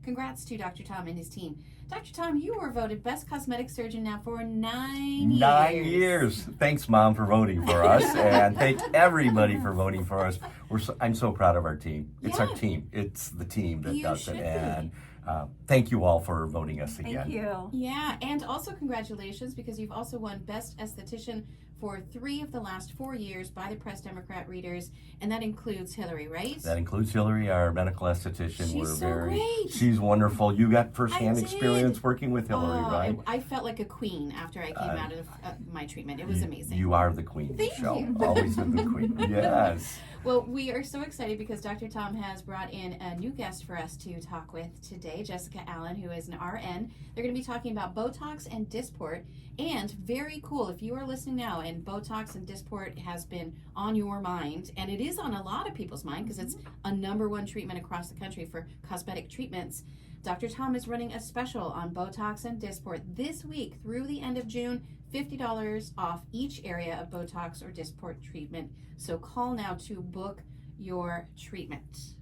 congrats to Dr. Tom and his team. Dr. Tom, you were voted Best Cosmetic Surgeon now for 9 years. 9 years. Thanks, Mom, for voting for us, and thank everybody for voting for us. I'm so proud of our team. It's our team. It's the team that does it, and thank you all for voting us again. Thank you. Yeah, and also congratulations because you've also won Best Aesthetician for 3 of the last 4 years by the Press Democrat readers, and that includes Hillary, right? That includes Hillary, our medical esthetician. She's great. She's wonderful. You got firsthand experience working with Hillary, right? I felt like a queen after I came out of my treatment. It was amazing. You are the queen, Michelle. you. Always the queen. Yes. Well, we are so excited because Dr. Tom has brought in a new guest for us to talk with today, Jessica Allen, who is an RN. They're going to be talking about Botox and Dysport. And very cool, if you are listening now and Botox and Dysport has been on your mind, and it is on a lot of people's mind because it's a #1 treatment across the country for cosmetic treatments, Dr. Tom is running a special on Botox and Dysport this week through the end of June, $50 off each area of Botox or Dysport treatment. So call now to book your treatment.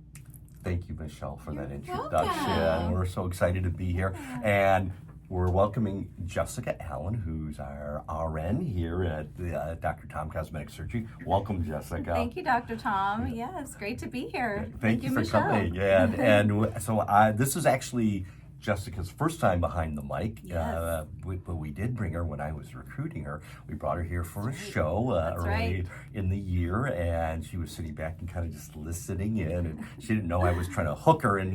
Thank you, Michelle, for that introduction. Welcome. We're so excited to be here. And we're welcoming Jessica Allen, who's our RN here at the Dr. Tom Cosmetic Surgery. Welcome, Jessica. Thank you, Dr. Tom. Yeah, it's great to be here. Thank you for Michelle. coming. And so this is actually Jessica's first time behind the mic. Yes. But we did bring her when I was recruiting her. We brought her here for a show early right. in the year, and she was sitting back and kind of just listening in, and she didn't know I was trying to hook her and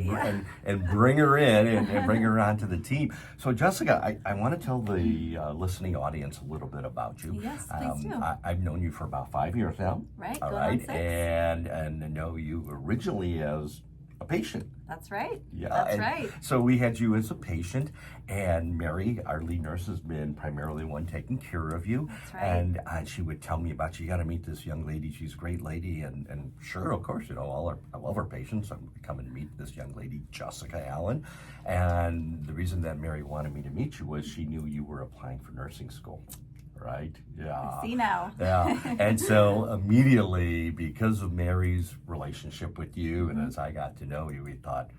bring her in and bring her onto the team. So Jessica, I want to tell the listening audience a little bit about you. Yes, please do. I've known you for about 5 years now. Right, All going on right, 6. and I know you originally as a patient. That's right. Yeah, That's right. So we had you as a patient, and Mary, our lead nurse, has been primarily one taking care of you. That's right. And she would tell me about you got to meet this young lady. She's a great lady, and sure, of course, I love our patients. I'm come and meet this young lady, Jessica Allen. And the reason that Mary wanted me to meet you was she knew you were applying for nursing school. Right? Yeah. I see now. Yeah. And so immediately, because of Mary's relationship with you, and as I got to know you, we thought,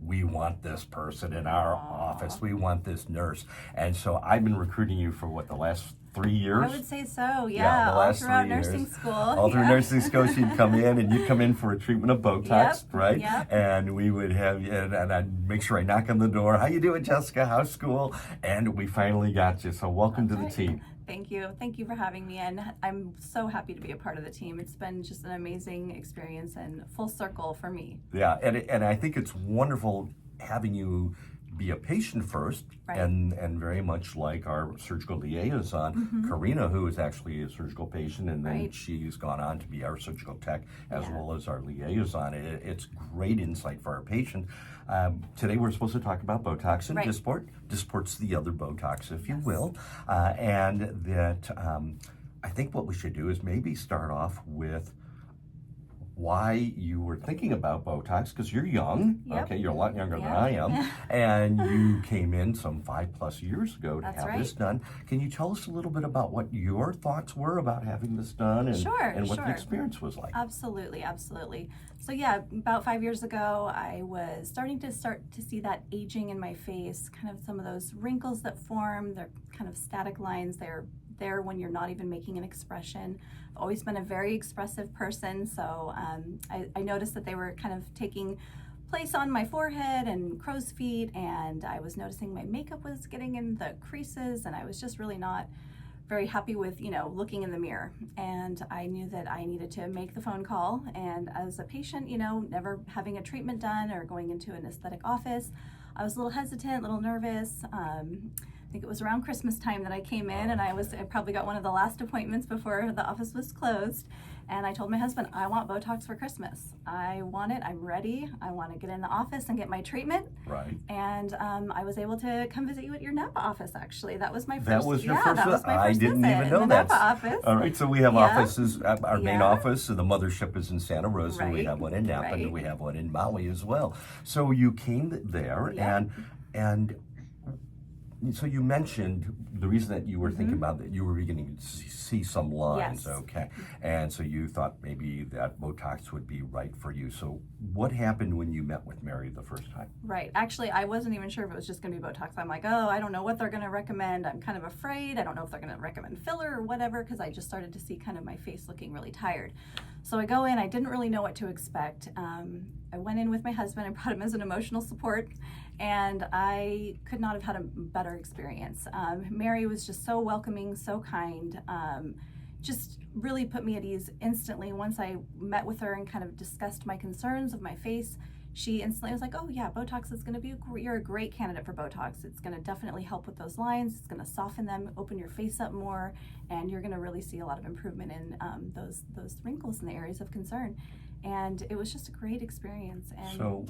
we want this person in our office. We want this nurse. And so I've been recruiting you for the last 3 years? I would say so, yeah. The last all throughout 3 years. nursing school. All through nursing school, she'd come in, and you'd come in for a treatment of Botox, right? Yep. And we would have, and I'd make sure I knock on the door. How you doing, Jessica? How's school? And we finally got you. So welcome to the team. Thank you. Thank you for having me, and I'm so happy to be a part of the team. It's been just an amazing experience and full circle for me. Yeah, and I think it's wonderful having you be a patient first, and very much like our surgical liaison, Karina, who is actually a surgical patient, and then she's gone on to be our surgical tech as well as our liaison. It's great insight for our patient. Today we're supposed to talk about Botox and Dysport. Dysport's the other Botox, if you will, and that I think what we should do is maybe start off with why you were thinking about Botox, because you're young, okay, you're a lot younger than I am, and you came in some 5+ years ago to have this done. Can you tell us a little bit about what your thoughts were about having this done and what the experience was like? Absolutely. So yeah, about 5 years ago, I was starting to see that aging in my face, kind of some of those wrinkles that form, they're kind of static lines, they're there when you're not even making an expression. I've always been a very expressive person, so I noticed that they were kind of taking place on my forehead and crow's feet, and I was noticing my makeup was getting in the creases, and I was just really not very happy with, looking in the mirror. And I knew that I needed to make the phone call, and as a patient, never having a treatment done or going into an aesthetic office, I was a little hesitant, a little nervous. I think it was around Christmas time that I came in, and I probably got one of the last appointments before the office was closed. And I told my husband, I want Botox for Christmas. I want it, I'm ready. I want to get in the office and get my treatment. Right. And I was able to come visit you at your Napa office, actually. That was my first That was your first that was my I first didn't visit even know in the that. Napa office. All right, so we have offices, our main office, so the mothership is in Santa Rosa, we have one in Napa, and we have one in Maui as well. So you came there, and so you mentioned the reason that you were thinking about that you were beginning to see some lines, Yes. okay, and so you thought maybe that Botox would be right for you. So what happened when you met with Mary the first time? Right. Actually, I wasn't even sure if it was just going to be Botox. I'm like, oh, I don't know what they're going to recommend. I'm kind of afraid. I don't know if they're going to recommend filler or whatever, because I just started to see kind of my face looking really tired. So I go in, I didn't really know what to expect. I went in with my husband, I brought him as an emotional support, and I could not have had a better experience. Mary was just so welcoming, so kind, just really put me at ease instantly. Once I met with her and kind of discussed my concerns of my face, she instantly was like, oh yeah, Botox is gonna be, you're a great candidate for Botox. It's gonna definitely help with those lines. It's gonna soften them, open your face up more, and you're gonna really see a lot of improvement in those wrinkles in the areas of concern. And it was just a great experience. And So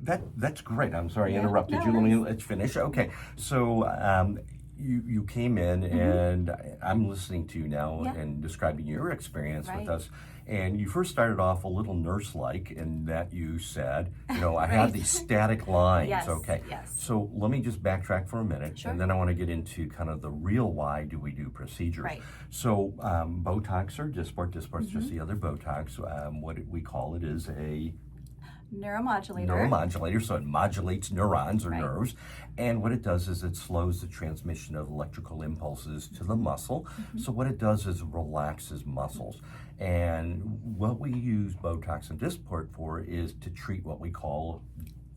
that's great. I'm sorry I Yeah, interrupted no you. worries. Let's finish. Okay, so you came in and I'm listening to you now Yeah. and describing your experience Right. with us. And you first started off a little nurse-like in that you said, I Right. had these static lines. Yes, Okay. yes. So let me just backtrack for a minute, Sure. and then I want to get into kind of the real why do we do procedures. Right. So Botox or Dysport's just the other Botox. What we call it is a neuromodulator, so it modulates neurons or Right. nerves, and what it does is it slows the transmission of electrical impulses to the muscle. So what it does is relaxes muscles, and what we use Botox and Dysport for is to treat what we call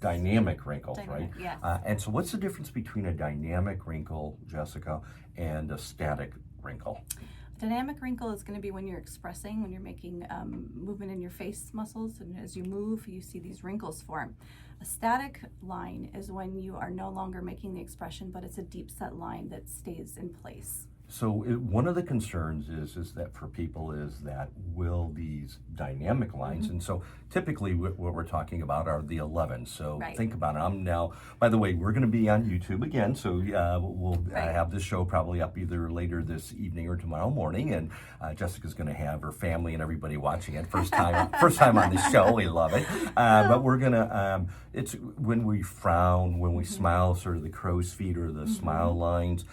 dynamic wrinkles, Dynamic, right? yes. And so what's the difference between a dynamic wrinkle, Jessica, and a static wrinkle? Dynamic wrinkle is going to be when you're expressing, when you're making movement in your face muscles, and as you move, you see these wrinkles form. A static line is when you are no longer making the expression, but it's a deep set line that stays in place. So one of the concerns is that for people is that will these dynamic lines, and so typically what we're talking about are the 11s. So Right. think about it. I'm now, by the way, we're going to be on YouTube again, so we'll Right. have this show probably up either later this evening or tomorrow morning, and Jessica's going to have her family and everybody watching it first time on the show. We love it, but we're gonna. It's when we frown, when we smile, sort of the crow's feet or the smile lines,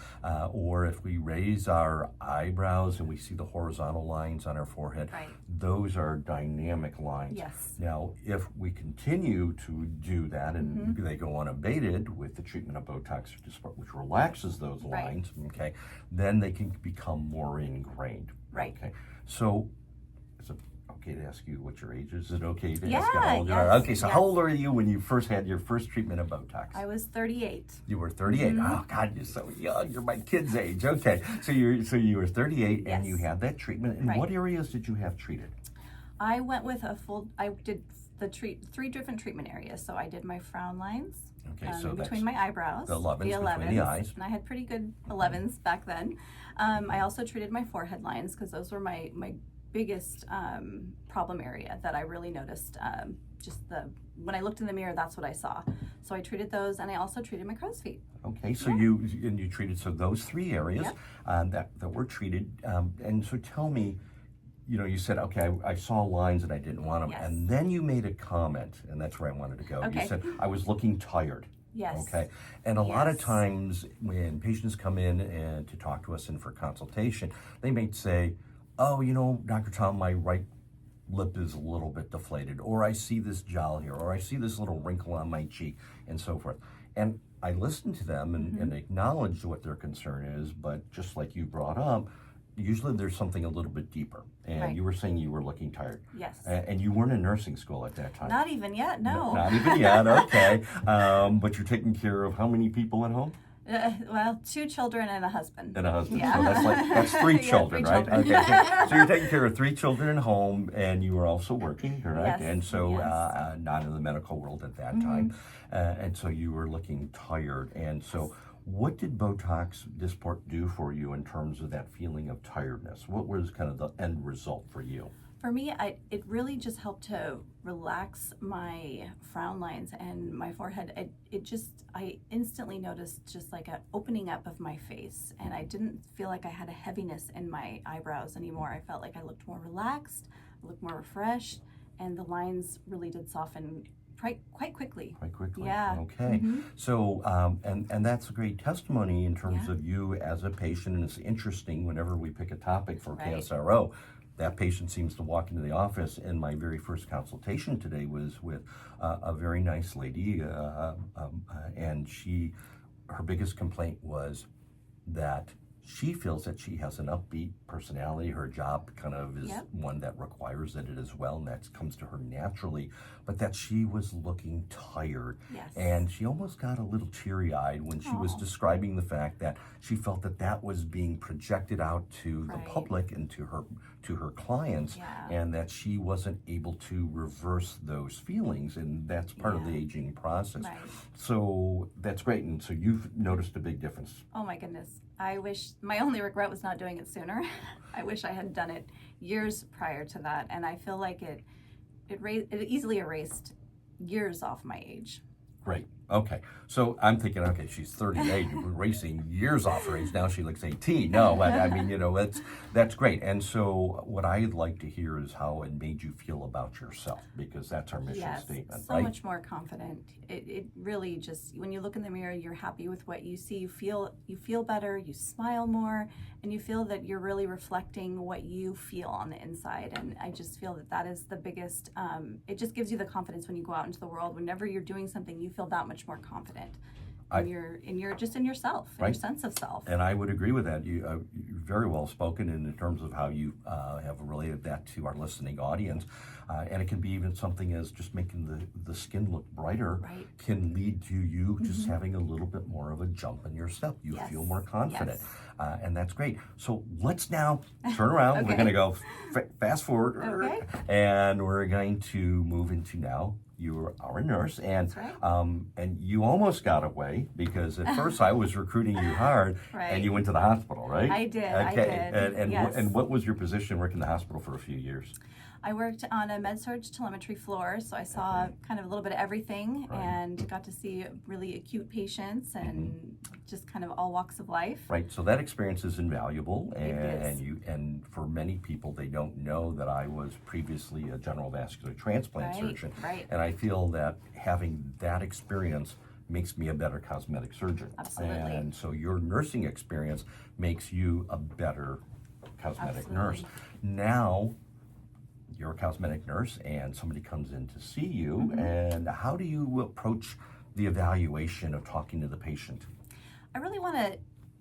or if we raise our eyebrows and we see the horizontal lines on our forehead. Right. Those are dynamic lines. Yes. Now, if we continue to do that and they go unabated with the treatment of Botox or Dysport, which relaxes those Right. lines, okay, then they can become more ingrained. Right. Okay. So, is it okay to ask you what your age is? Is it okay to Yeah, ask how old you are? yes, Okay, so yes. how old are you when you first had your first treatment of Botox? I was 38. You were 38. Oh God, you're so young. You're my kid's age. Okay, so you were 38 and Yes. you had that treatment. And Right. what areas did you have treated? I went with I did three different treatment areas. So I did my frown lines. Okay, so in that's between my eyebrows, the 11s between the eyes. and I had pretty good 11s back then. I also treated my forehead lines because those were my biggest problem area that I really noticed. When I looked in the mirror, that's what I saw. So I treated those, and I also treated my crow's feet. Okay, so Yeah. you treated those three areas that were treated. And so tell me, you said, okay, I saw lines and I didn't want them, Yes. and then you made a comment, and that's where I wanted to go. Okay. You said I was looking tired. Yes. Okay. And a lot of Yes. times when patients come in and to talk to us and for consultation, they may say, oh, Dr. Tom, my right lip is a little bit deflated, or I see this jowl here, or I see this little wrinkle on my cheek, and so forth. And I listen to them and acknowledge what their concern is, but just like you brought up, usually there's something a little bit deeper. And Right. you were saying you were looking tired. Yes. And you weren't in nursing school at that time. Not even yet. No. Not even yet, okay. But you're taking care of how many people at home? Well, 2 children and a husband. And a husband. Yeah. So that's 3 Yeah, children, 3 right? children. Okay. So you're taking care of 3 children at home, and you were also working, correct? Yes, And so yes. not in the medical world at that time. And so you were looking tired. And so what did Botox Dysport do for you in terms of that feeling of tiredness? What was kind of the end result for you? For me, it really just helped to relax my frown lines and my forehead. I instantly noticed just like an opening up of my face, and I didn't feel like I had a heaviness in my eyebrows anymore. I felt like I looked more relaxed, I looked more refreshed, and the lines really did soften quite quickly. Quite quickly. Yeah. Okay. So, and that's a great testimony in terms of you as a patient. And it's interesting whenever we pick a topic for KSRO, that patient seems to walk into the office. And my very first consultation today was with a very nice lady, and her biggest complaint was that she feels that she has an upbeat personality. Her job kind of is one that requires it as well, and that comes to her naturally, but that she was looking tired. Yes. And she almost got a little teary-eyed when she was describing the fact that she felt that that was being projected out to the public and to her clients, and that she wasn't able to reverse those feelings, and that's part of the aging process. Right. So that's great, and so you've noticed a big difference. Oh my goodness. I wish, my only regret was not doing it sooner. I wish I had done it years prior to that, and I feel like it easily erased years off my age. Great. Okay. So I'm thinking, okay, she's 38, racing years off her age. Now she looks 18. No, I mean, that's great. And so what I'd like to hear is how it made you feel about yourself, because that's our mission statement, so right? Much more confident. It really just, when you look in the mirror, you're happy with what you see. You feel better, you smile more, and you feel that you're really reflecting what you feel on the inside. And I just feel that is the biggest, it just gives you the confidence when you go out into the world. Whenever you're doing something, you feel that much more confident in yourself, in your sense of self. And I would agree with that. You're very well spoken in terms of how you have related that to our listening audience. And it can be even something as just making the skin look brighter can lead to you just having a little bit more of a jump in your step. You feel more confident. And that's great. So let's now turn around. We're going to go fast forward. And we're going to move into now. You're our nurse, and and you almost got away, because at first I was recruiting you hard, and you went to the hospital, right? I did. Okay. I did. And what was your position working in the hospital for a few years? I worked on a med-surg telemetry floor, so I saw kind of a little bit of everything, and got to see really acute patients and just kind of all walks of life. Right. So that experience is invaluable, It is. and for many people, they don't know that I was previously a general vascular transplant surgeon, and I feel that having that experience makes me a better cosmetic surgeon. Absolutely. And so your nursing experience makes you a better cosmetic nurse. Now, you're a cosmetic nurse, and somebody comes in to see you, and how do you approach the evaluation of talking to the patient? I really want to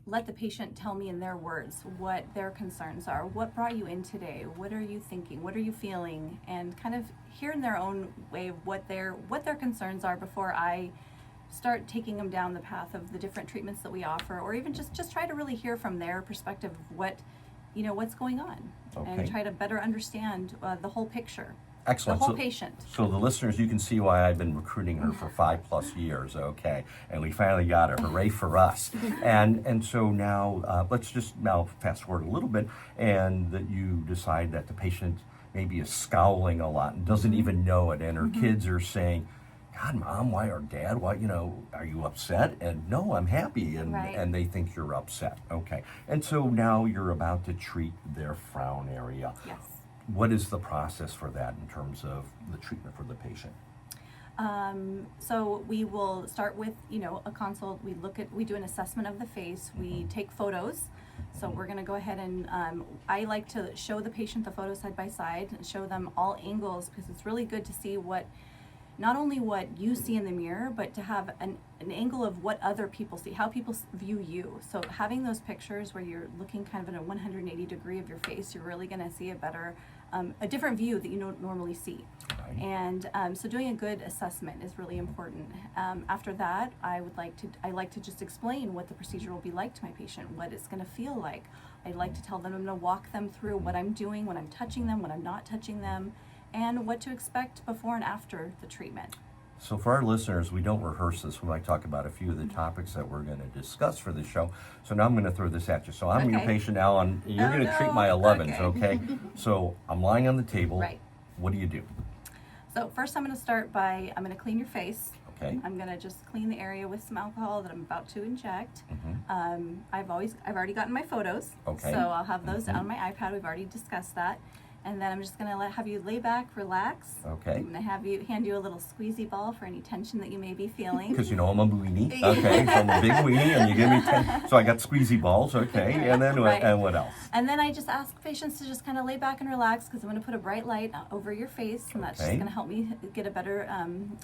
let the patient tell me in their words what their concerns are. What brought you in today? What are you thinking? What are you feeling? And kind of hear in their own way what their concerns are before I start taking them down the path of the different treatments that we offer, or even just try to really hear from their perspective of what's going on, and try to better understand the whole picture. Excellent. The whole patient. So the listeners, you can see why I've been recruiting her for 5+ years, and we finally got her. Hooray for us. And so now, let's just now fast forward a little bit, and that you decide that the patient maybe is scowling a lot and doesn't even know it, and her kids are saying, God, Mom, why, or Dad, why, are you upset? And no, I'm happy, and they think you're upset. Okay. And so now you're about to treat their frown area. Yes. What is the process for that in terms of the treatment for the patient? So we will start with, a consult. We do an assessment of the face. We take photos. So we're going to go ahead and, I like to show the patient the photos side by side and show them all angles, because it's really good to see not only what you see in the mirror, but to have an angle of what other people see, how people view you. So having those pictures where you're looking kind of in a 180 degree of your face, you're really going to see a different view that you don't normally see. Right. And so doing a good assessment is really important. After that, I like to just explain what the procedure will be like to my patient, what it's going to feel like. I like to tell them, I'm going to walk them through what I'm doing, when I'm touching them, when I'm not touching them, and what to expect before and after the treatment. So for our listeners, we don't rehearse this. We might talk about a few of the topics that we're going to discuss for this show. So now I'm going to throw this at you. So I'm your patient now, and you're going to treat my 11s, okay? So I'm lying on the table. Right. What do you do? So first I'm going to start by, I'm going to clean your face. Okay. I'm going to just clean the area with some alcohol that I'm about to inject. I've already gotten my photos. Okay. So I'll have those on my iPad. We've already discussed that. And then I'm just going to have you lay back, relax. Okay. I'm going to hand you a little squeezy ball for any tension that you may be feeling. Because you know I'm a weenie. Okay, so I'm a big weenie, and you give me 10. So I got squeezy balls, okay, and then Right. and what else? And then I just ask patients to just kind of lay back and relax, because I'm going to put a bright light over your face, and that's just Okay. going to help me get a better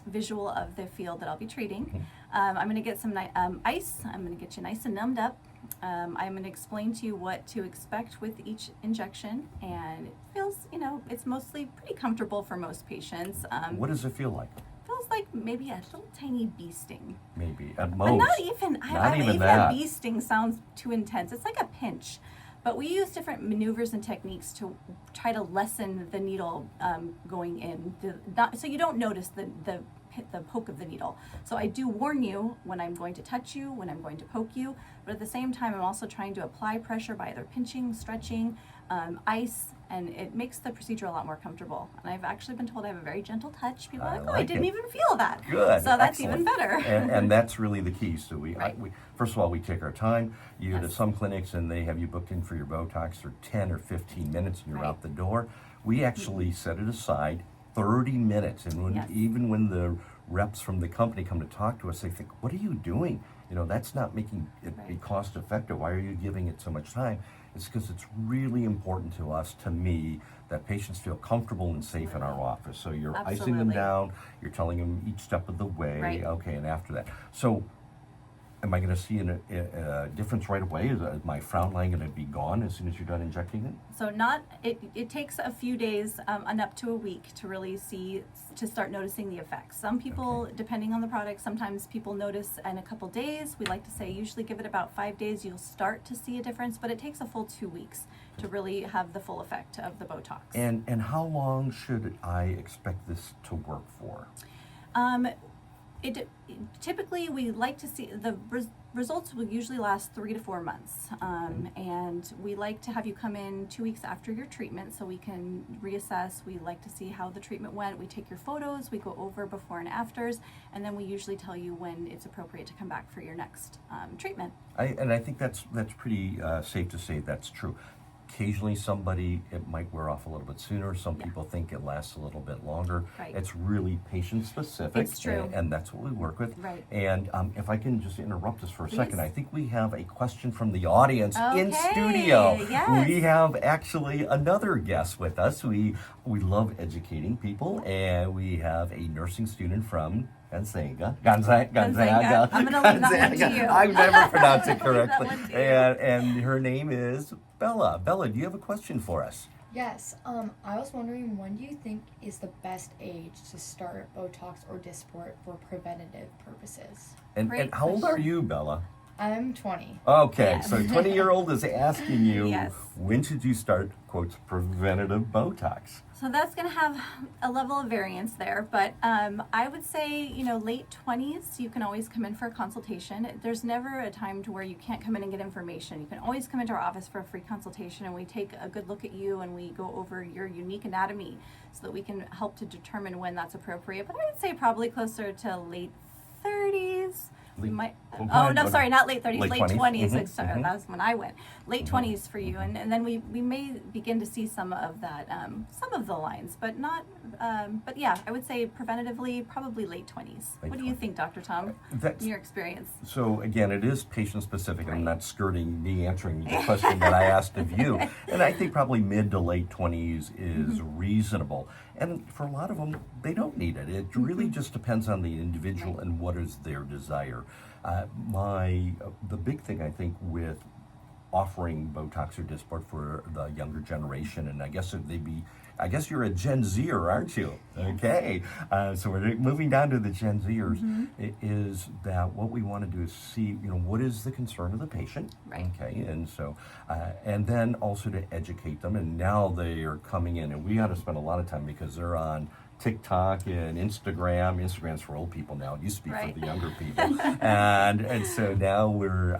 visual of the field that I'll be treating. Mm-hmm. I'm going to get some ice. I'm going to get you nice and numbed up. I'm going to explain to you what to expect with each injection, and it feels, it's mostly pretty comfortable for most patients. What does it feel like? Feels like maybe a little tiny bee sting. Maybe at But most. not even, Not even a that. bee sting sounds too intense. It's like a pinch. But we use different maneuvers and techniques to try to lessen the needle going in, so you don't notice the poke of the needle. So I do warn you when I'm going to touch you, when I'm going to poke you, but at the same time I'm also trying to apply pressure by either pinching, stretching, ice, and it makes the procedure a lot more comfortable. And I've actually been told I have a very gentle touch. People are like, oh, I didn't even feel that. Good. So that's Excellent. even better. And that's really the key. So we Right. first of all, we take our time. You go to Yes. some clinics and they have you booked in for your Botox for 10 or 15 minutes and you're Right. out the door. We actually set it aside 30 minutes. And Yes. even when the reps from the company come to talk to us, they think, what are you doing? That's not making it be Right. cost effective. Why are you giving it so much time? It's because it's really important to us, to me, that patients feel comfortable and safe in our office. So you're icing them Absolutely. down, you're telling them each step of the way, Right. okay, and after that. So am I going to see a difference right away? Is my frown line going to be gone as soon as you're done injecting it? So it takes a few days and up to a week to really to start noticing the effects. Some people, depending on the product, sometimes people notice in a couple days. We like to say usually give it about 5 days, you'll start to see a difference, but it takes a full 2 weeks to really have the full effect of the Botox. And how long should I expect this to work for? Typically, we like to see the results will usually last 3 to 4 months, and we like to have you come in 2 weeks after your treatment so we can reassess. We like to see how the treatment went. We take your photos, we go over before and afters, and then we usually tell you when it's appropriate to come back for your next treatment. I think that's pretty safe to say that's true. Occasionally somebody, it might wear off a little bit sooner. Some people think it lasts a little bit longer. Right. It's really patient specific. It's true. And that's what we work with. Right. And if I can just interrupt us for a Please. second, I think we have a question from the audience in Okay, studio. yes. We have actually another guest with us. We love educating people, and we have a nursing student from Gonzaga. I'm gonna leave that one to you. I've never pronounced it I'm gonna leave that correctly. one to you. And her name is Bella. Bella, do you have a question for us? Yes. I was wondering, when do you think is the best age to start Botox or Dysport for preventative purposes? And Great how old are question. you, Bella? I'm 20. Okay, Yeah. so 20-year-old is asking you, Yes. when should you start, quotes, preventative Botox? So that's going to have a level of variance there, but I would say, late 20s, you can always come in for a consultation. There's never a time to where you can't come in and get information. You can always come into our office for a free consultation, and we take a good look at you and we go over your unique anatomy so that we can help to determine when that's appropriate. But I would say probably closer to late 30s. We might. Well, go Oh ahead, no, go sorry, ahead. not late 30s, Late late 20s. 20s. Mhm, Sorry, mhm. that was when I went. Late 20s for you, and then we may begin to see some of that, some of the lines, but not. But yeah, I would say preventatively, probably late 20s. Late What do you 20s. think, Dr. Tom? That's, In your experience? so again, it is patient specific. I'm Right. not skirting me answering the question that I asked of you. And I think probably mid to late 20s is reasonable. And for a lot of them, they don't need it. It really just depends on the individual Right. and what is their desire. The big thing I think with offering Botox or Dysport for the younger generation, and I guess you're a Gen Zer, aren't you? Okay, so we're moving down to the Gen Zers. Is that what we want to do is see, what is the concern of the patient? Right. Okay, and so, and then also to educate them. And now they are coming in, and we got to spend a lot of time because they're on TikTok and Instagram. Instagram's for old people now. It used to be Right. for the younger people. and so now we're,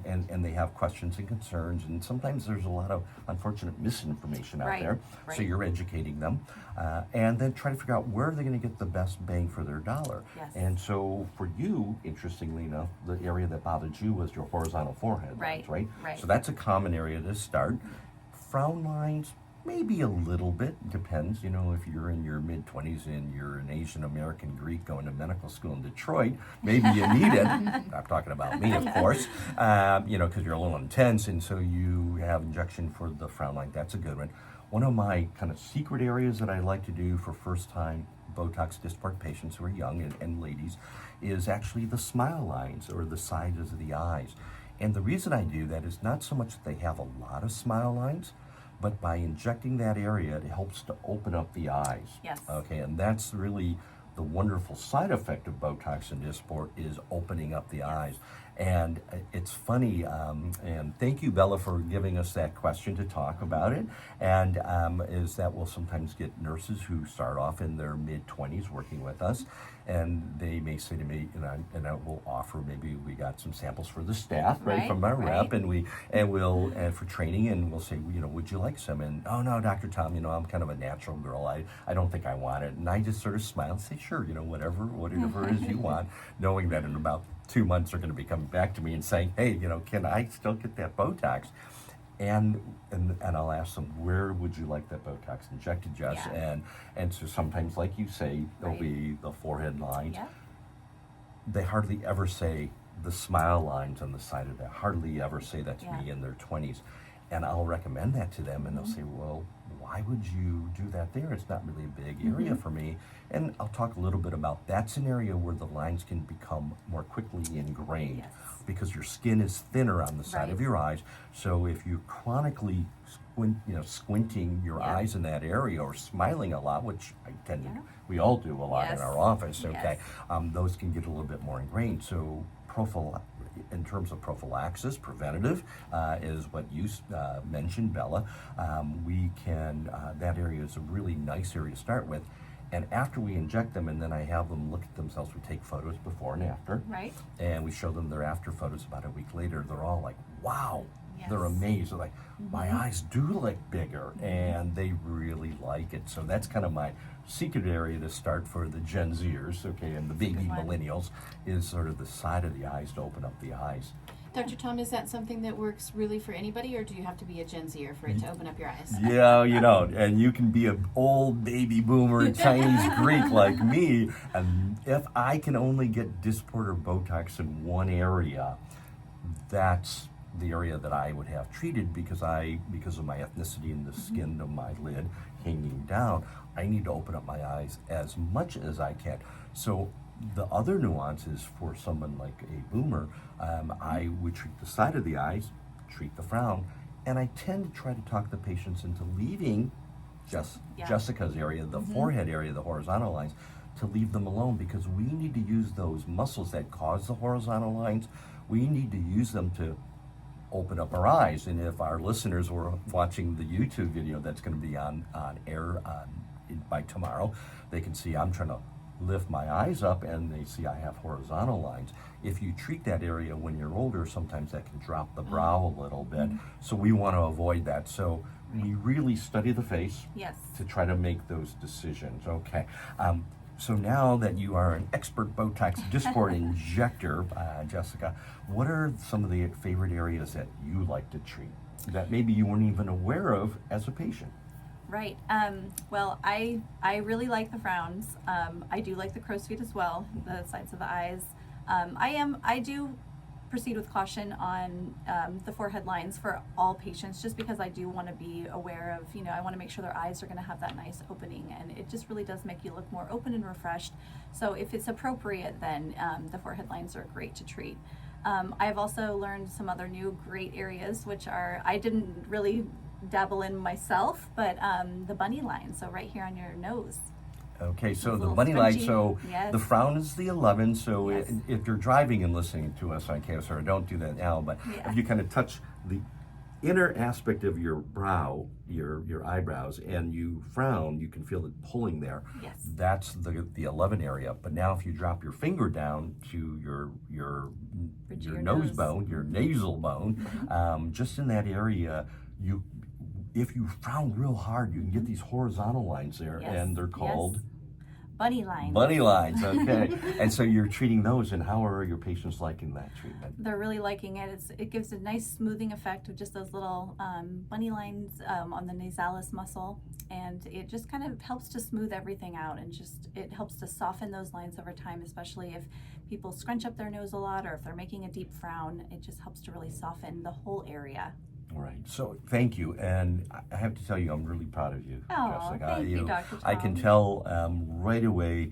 and they have questions and concerns, and sometimes there's a lot of unfortunate misinformation out Right, there. So right. you're educating them. And then try to figure out where they're going to get the best bang for their dollar. Yes. And so for you, interestingly enough, the area that bothered you was your horizontal forehead lines, Right, right? right. So that's a common area to start. Frown lines, Maybe a little bit, depends. You know, if you're in your mid-20s and you're an Asian American Greek going to medical school in Detroit, maybe you need it. I'm talking about me, of course, you know, because you're a little intense, and so you have injection for the frown line. That's a good one. One of my kind of secret areas that I like to do for first-time Botox Dysport patients who are young and ladies is actually the smile lines or the sides of the eyes. And the reason I do that is not so much that they have a lot of smile lines, but by injecting that area, it helps to open up the eyes. Yes. Okay, and that's really the wonderful side effect of Botox and Dysport is opening up the eyes. And it's funny, and thank you, Bella, for giving us that question to talk about it. And is that we'll sometimes get nurses who start off in their mid-20s working with us, and they may say to me, and I will offer, maybe we got some samples for the staff, right, from our rep, and we'll for training, and we'll say, you know, would you like some? And oh no, Dr. Tom, you know, I'm kind of a natural girl. I don't think I want it. And I just sort of smile and say, sure, you know, whatever it is you want, knowing that in about 2 months they're going to be coming back to me and saying, hey, you know, can I still get that Botox? And I'll ask them, where would you like that Botox injected, Jess? Yeah. And so sometimes, like you say, there'll be the forehead lines. Yeah. They hardly ever say the smile lines on the side of that. Hardly ever say that to Yeah. me in their 20s. And I'll recommend that to them, and they'll say, well, why would you do that there? It's not really a big area for me. And I'll talk a little bit about that's an area where the lines can become more quickly ingrained. Yes. Because your skin is thinner on the side of Right. your eyes. So if you're chronically squinting your Yeah. eyes in that area or smiling a lot, which I tend Yeah. to, we all do a lot in Yes. our office, okay, Yes. those can get a little bit more ingrained. So in terms of prophylaxis, preventative is what you mentioned, Bella. We can, that area is a really nice area to start with. And after we inject them, and then I have them look at themselves, we take photos before and after. Right. And we show them their after photos about a week later. They're all like, wow. Yes. They're amazed. They're like, my eyes do look bigger. And they really like it. So that's kind of my secret area to start for the Gen Zers, okay, and the baby one. millennials, is sort of the side of the eyes to open up the eyes. Dr. Tom, is that something that works really for anybody, or do you have to be a Gen Zer for it to open up your eyes? Yeah, you know, and you can be an old baby boomer Chinese Greek like me, and if I can only get Dysport or Botox in one area, that's the area that I would have treated because of my ethnicity and the skin of my lid hanging down, I need to open up my eyes as much as I can. So the other nuance is for someone like a boomer, I would treat the side of the eyes, treat the frown, and I tend to try to talk the patients into leaving Jessica's area, the forehead area, the horizontal lines, to leave them alone because we need to use those muscles that cause the horizontal lines. We need to use them to open up our eyes. And if our listeners were watching the YouTube video that's going to be on air by tomorrow, they can see I'm trying to lift my eyes up and they see I have horizontal lines. If you treat that area when you're older, sometimes that can drop the brow a little bit. So we want to avoid that. So we really study the face to try to make those decisions. Okay. So now that you are an expert Botox Dysport injector, Jessica, what are some of the favorite areas that you like to treat that maybe you weren't even aware of as a patient? Right. Well, I really like the frowns. I do like the crow's feet as well, the sides of the eyes. I do proceed with caution on the forehead lines for all patients, just because I do want to be aware of, I want to make sure their eyes are going to have that nice opening, and it just really does make you look more open and refreshed. So if it's appropriate, then the forehead lines are great to treat. I've also learned some other new great areas, which are, I didn't really dabble in myself, but the bunny line, so right here on your nose. Okay, so the little bunny line, scrunchy. so Yes. the frown is the 11, so Yes. if you're driving and listening to us on KSR, don't do that now, but if you kind of touch the inner aspect of your brow, your eyebrows, and you frown, you can feel it pulling there. Yes. That's the 11 area. But now if you drop your finger down to your Your nose nose. bone, your nasal bone, just in that area, if you frown real hard, you can get these horizontal lines there, Yes. and they're called... Yes. bunny lines. Bunny lines, okay. And so you're treating those, and how are your patients liking that treatment? They're really liking it. It gives a nice smoothing effect of just those little bunny lines on the nasalis muscle, and it just kind of helps to smooth everything out, and just it helps to soften those lines over time, especially if people scrunch up their nose a lot or if they're making a deep frown. It just helps to really soften the whole area. All right. So thank you, and I have to tell you, I'm really proud of you, Oh, Jessica. thank you, Dr. Tom. I can tell right away,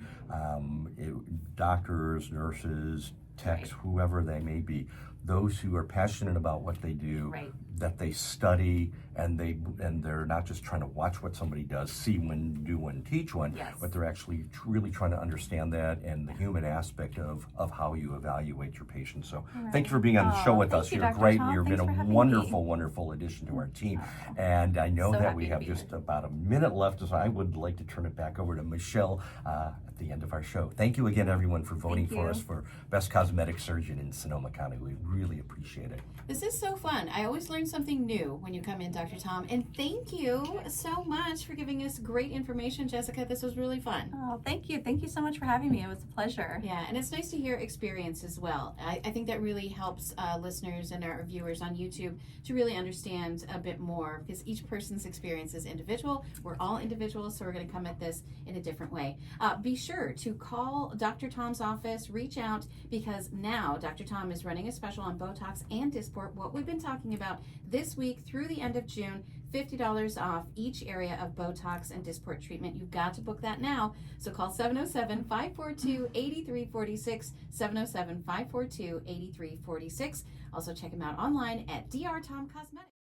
doctors, nurses, techs, Right. whoever they may be, those who are passionate about what they do, Right. that they study, and they're not just trying to watch what somebody does, see one, do one, teach one, Yes. but they're actually really trying to understand that and the human aspect of how you evaluate your patients. So thank you for being on the show with thank us. you, You're Dr. great. Tom. You've Thanks been for a having wonderful, me. wonderful addition to our team. And I know So that happy we to have be just here. about a minute left, so I would like to turn it back over to Michelle at the end of our show. Thank you again, everyone, for voting Thank for you. us for Best Cosmetic Surgeon in Sonoma County. We really appreciate it. This is so fun. I always learn something new when you come in, Dr. Tom. And thank you so much for giving us great information, Jessica. This was really fun. Oh, thank you. Thank you so much for having me. It was a pleasure. Yeah, and it's nice to hear experience as well. I think that really helps listeners and our viewers on YouTube to really understand a bit more, because each person's experience is individual. We're all individuals, so we're going to come at this in a different way. Be sure to call Dr. Tom's office, reach out, because now Dr. Tom is running a special on Botox and Dysport, what we've been talking about this week through the end of June. $50 off each area of Botox and Dysport treatment. You've got to book that now. So call 707-542-8346, 707-542-8346. Also check him out online at Dr. Tom Cosmetics.